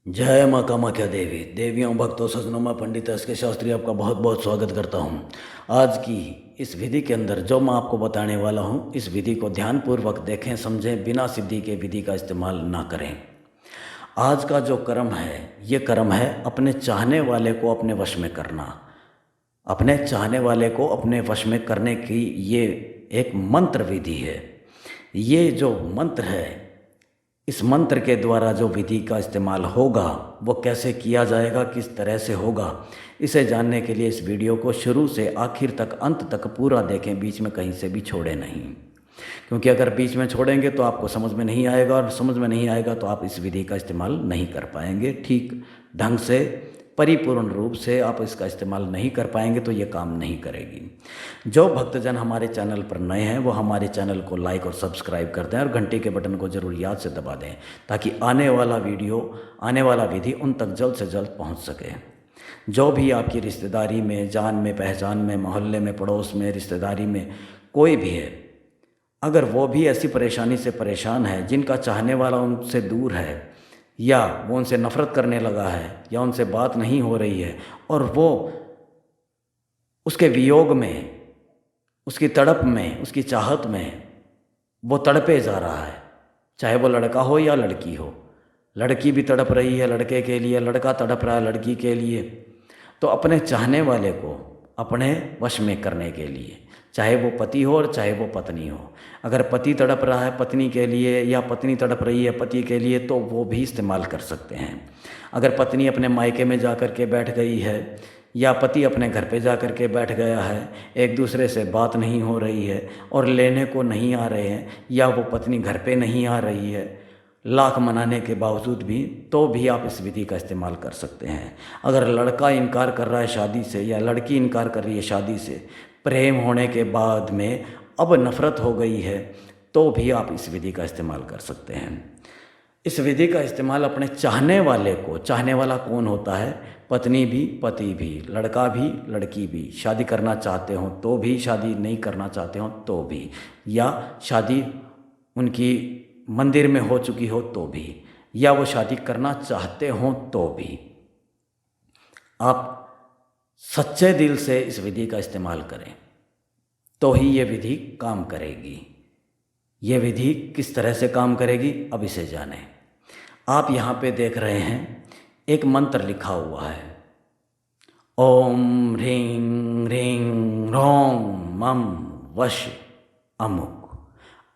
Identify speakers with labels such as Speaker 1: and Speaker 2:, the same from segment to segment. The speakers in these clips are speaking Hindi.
Speaker 1: जय माँ कामाख्या देवी। देवियों, भक्तों, सज्जनों, मैं पंडित एस के शास्त्री आपका बहुत बहुत स्वागत करता हूँ। आज की इस विधि के अंदर जो मैं आपको बताने वाला हूँ, इस विधि को ध्यानपूर्वक देखें, समझें, बिना सिद्धि के विधि का इस्तेमाल ना करें। आज का जो कर्म है, ये कर्म है अपने चाहने वाले को अपने वश में करना। अपने चाहने वाले को अपने वश में करने की ये एक मंत्र विधि है। ये जो मंत्र है, इस मंत्र के द्वारा जो विधि का इस्तेमाल होगा, वो कैसे किया जाएगा, किस तरह से होगा, इसे जानने के लिए इस वीडियो को शुरू से आखिर तक, अंत तक पूरा देखें, बीच में कहीं से भी छोड़े नहीं। क्योंकि अगर बीच में छोड़ेंगे तो आपको समझ में नहीं आएगा, और समझ में नहीं आएगा तो आप इस विधि का इस्तेमाल नहीं कर पाएंगे ठीक ढंग से, परिपूर्ण रूप से आप इसका इस्तेमाल नहीं कर पाएंगे तो ये काम नहीं करेगी। जो भक्तजन हमारे चैनल पर नए हैं वो हमारे चैनल को लाइक और सब्सक्राइब कर दें और घंटी के बटन को ज़रूर याद से दबा दें, ताकि आने वाला विधि उन तक जल्द से जल्द पहुंच सके। जो भी आपकी रिश्तेदारी में, जान में, पहचान में, मोहल्ले में, पड़ोस में, रिश्तेदारी में कोई भी है, अगर वो भी ऐसी परेशानी से परेशान है, जिनका चाहने वाला उनसे दूर है, या वो उनसे नफ़रत करने लगा है, या उनसे बात नहीं हो रही है, और वो उसके वियोग में, उसकी तड़प में, उसकी चाहत में वो तड़पे जा रहा है, चाहे वो लड़का हो या लड़की हो। लड़की भी तड़प रही है लड़के के लिए, लड़का तड़प रहा है लड़की के लिए। तो अपने चाहने वाले को अपने वश में करने के लिए, चाहे वो पति हो और चाहे वो पत्नी हो, अगर पति तड़प रहा है पत्नी के लिए या पत्नी तड़प रही है पति के लिए, तो वो भी इस्तेमाल कर सकते हैं। अगर पत्नी अपने मायके में जा कर के बैठ गई है या पति अपने घर पे जा कर के बैठ गया है, एक दूसरे से बात नहीं हो रही है और लेने को नहीं आ रहे हैं, या वो पत्नी घर पे नहीं आ रही है लाख मनाने के बावजूद भी, तो भी आप इस विधि का इस्तेमाल कर सकते हैं। अगर लड़का इनकार कर रहा है शादी से या लड़की इनकार कर रही है शादी से, प्रेम होने के बाद में अब नफ़रत हो गई है, तो भी आप इस विधि का इस्तेमाल कर सकते हैं। इस विधि का इस्तेमाल अपने चाहने वाले को, चाहने वाला कौन होता है? पत्नी भी, पति भी, लड़का भी, लड़की भी, शादी करना चाहते हो तो भी, शादी नहीं करना चाहते हो तो भी, या शादी उनकी मंदिर में हो चुकी हो तो भी, या वो शादी करना चाहते हो तो भी, आप सच्चे दिल से इस विधि का इस्तेमाल करें तो ही ये विधि काम करेगी। ये विधि किस तरह से काम करेगी, अब इसे जानें। आप यहाँ पे देख रहे हैं एक मंत्र लिखा हुआ है, ओम ह्रीं ह्रीं ह्रौं मम वश अमुक।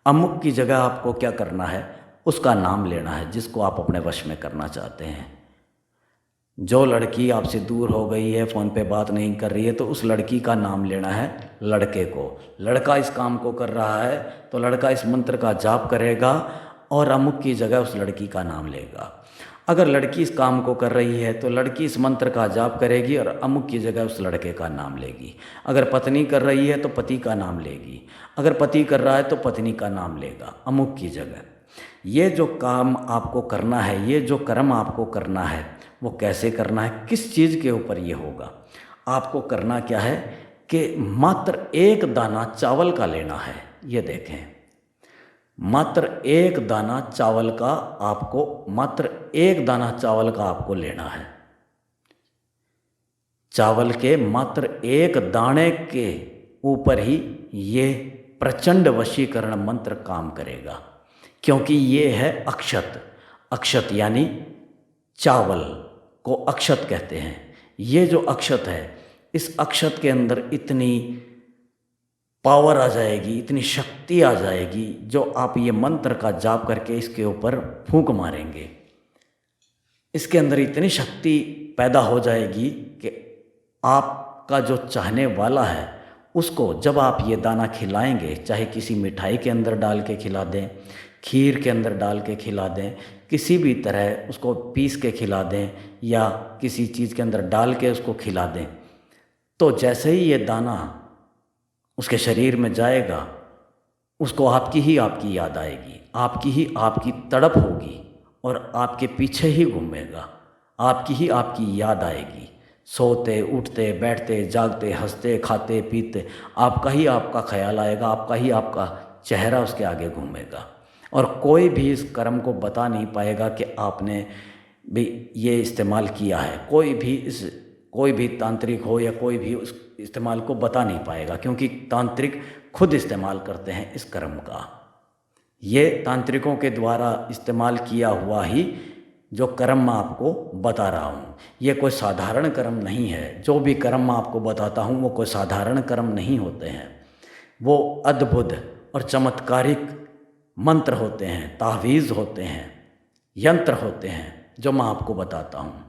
Speaker 1: अमुक की जगह आपको क्या करना है, उसका नाम लेना है जिसको आप अपने वश में करना चाहते हैं। जो लड़की आपसे दूर हो गई है, फ़ोन पे बात नहीं कर रही है, तो उस लड़की का नाम लेना है लड़के को। लड़का इस काम को कर रहा है तो लड़का इस मंत्र का जाप करेगा और अमुक की जगह उस लड़की का नाम लेगा। अगर लड़की इस काम को कर रही है तो लड़की इस मंत्र का जाप करेगी और अमुक की जगह उस लड़के का नाम लेगी। अगर पत्नी कर रही है तो पति का नाम लेगी, अगर पति कर रहा है तो पत्नी का नाम लेगा अमुक की जगह। ये जो काम आपको करना है, ये जो कर्म आपको करना है, वो कैसे करना है, किस चीज़ के ऊपर ये होगा? आपको करना क्या है कि मात्र एक दाना चावल का लेना है। ये देखें, मात्र एक दाना चावल का आपको, मात्र एक दाना चावल का आपको लेना है। चावल के मात्र एक दाने के ऊपर ही ये प्रचंड वशीकरण मंत्र काम करेगा, क्योंकि ये है अक्षत। अक्षत यानी चावल को अक्षत कहते हैं। ये जो अक्षत है, इस अक्षत के अंदर इतनी पावर आ जाएगी, इतनी शक्ति आ जाएगी, जो आप ये मंत्र का जाप करके इसके ऊपर फूंक मारेंगे, इसके अंदर इतनी शक्ति पैदा हो जाएगी कि आपका जो चाहने वाला है उसको जब आप ये दाना खिलाएंगे, चाहे किसी मिठाई के अंदर डाल के खिला दें, खीर के अंदर डाल के खिला दें, किसी भी तरह उसको पीस के खिला दें या किसी चीज़ के अंदर डाल के उसको खिला दें, तो जैसे ही ये दाना उसके शरीर में जाएगा, उसको आपकी याद आएगी, आपकी तड़प होगी और आपके पीछे ही घूमेगा, आपकी याद आएगी। सोते, उठते, बैठते, जागते, हंसते, खाते, पीते, आपका ख्याल आएगा, आपका चेहरा उसके आगे घूमेगा। और कोई भी इस कर्म को बता नहीं पाएगा कि आपने भी ये इस्तेमाल किया है। कोई भी तांत्रिक हो या कोई भी उस इस्तेमाल को बता नहीं पाएगा, क्योंकि तांत्रिक खुद इस्तेमाल करते हैं इस कर्म का। ये तांत्रिकों के द्वारा इस्तेमाल किया हुआ ही जो कर्म मैं आपको बता रहा हूँ, ये कोई साधारण कर्म नहीं है। जो भी कर्म मैं आपको बताता हूँ वो कोई साधारण कर्म नहीं होते हैं, वो अद्भुत और चमत्कारिक मंत्र होते हैं, तावीज़ होते हैं, यंत्र होते हैं जो मैं आपको बताता हूँ।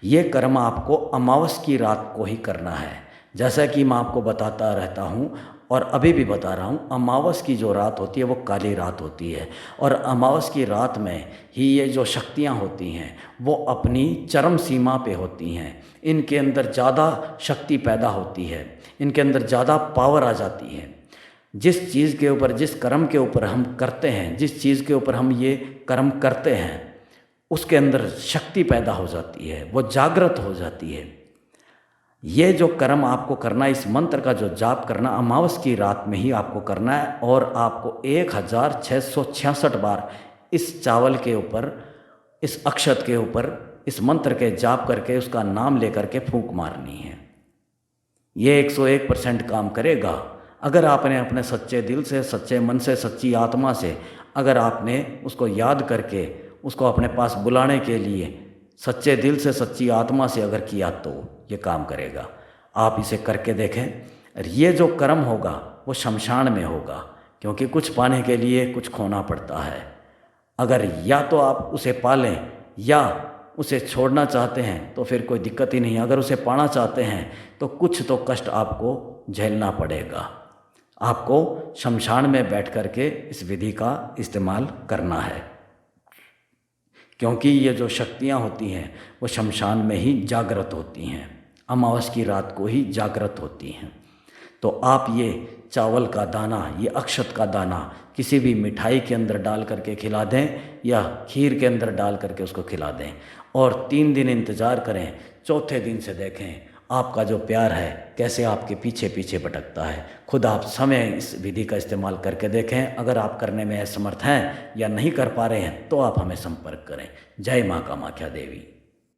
Speaker 1: ये कर्म आपको अमावस की रात को ही करना है। जैसा कि मैं आपको बताता रहता हूँ और अभी भी बता रहा हूँ, अमावस की जो रात होती है वो काली रात होती है, और अमावस की रात में ही ये जो शक्तियाँ होती हैं वो अपनी चरम सीमा पे होती हैं। इनके अंदर ज़्यादा शक्ति पैदा होती है, इनके अंदर ज़्यादा पावर आ जाती है। जिस चीज़ के ऊपर, जिस कर्म के ऊपर हम करते हैं, जिस चीज़ के ऊपर हम ये कर्म करते हैं, उसके अंदर शक्ति पैदा हो जाती है, वो जागृत हो जाती है। ये जो कर्म आपको करना है, इस मंत्र का जो जाप करना अमावस की रात में ही आपको करना है, और आपको 1666 बार इस चावल के ऊपर, इस अक्षत के ऊपर इस मंत्र के जाप करके उसका नाम लेकर के फूंक मारनी है। ये 101% काम करेगा। अगर आपने अपने सच्चे दिल से, सच्चे मन से, सच्ची आत्मा से अगर आपने उसको याद करके उसको अपने पास बुलाने के लिए सच्चे दिल से, सच्ची आत्मा से अगर किया तो ये काम करेगा। आप इसे करके देखें। और ये जो कर्म होगा वो शमशान में होगा, क्योंकि कुछ पाने के लिए कुछ खोना पड़ता है। अगर या तो आप उसे पालें या उसे छोड़ना चाहते हैं तो फिर कोई दिक्कत ही नहीं। अगर उसे पाना चाहते हैं तो कुछ तो कष्ट आपको झेलना पड़ेगा। आपको शमशान में बैठ कर के इस विधि का इस्तेमाल करना है, क्योंकि ये जो शक्तियाँ होती हैं वो शमशान में ही जागृत होती हैं, अमावस की रात को ही जागृत होती हैं। तो आप ये चावल का दाना, ये अक्षत का दाना किसी भी मिठाई के अंदर डाल करके खिला दें या खीर के अंदर डाल करके उसको खिला दें, और 3 दिन इंतज़ार करें। चौथे दिन से देखें आपका जो प्यार है कैसे आपके पीछे पीछे भटकता है। खुद आप समय इस विधि का इस्तेमाल करके देखें। अगर आप करने में असमर्थ हैं या नहीं कर पा रहे हैं तो आप हमें संपर्क करें। जय माँ कामाख्या देवी।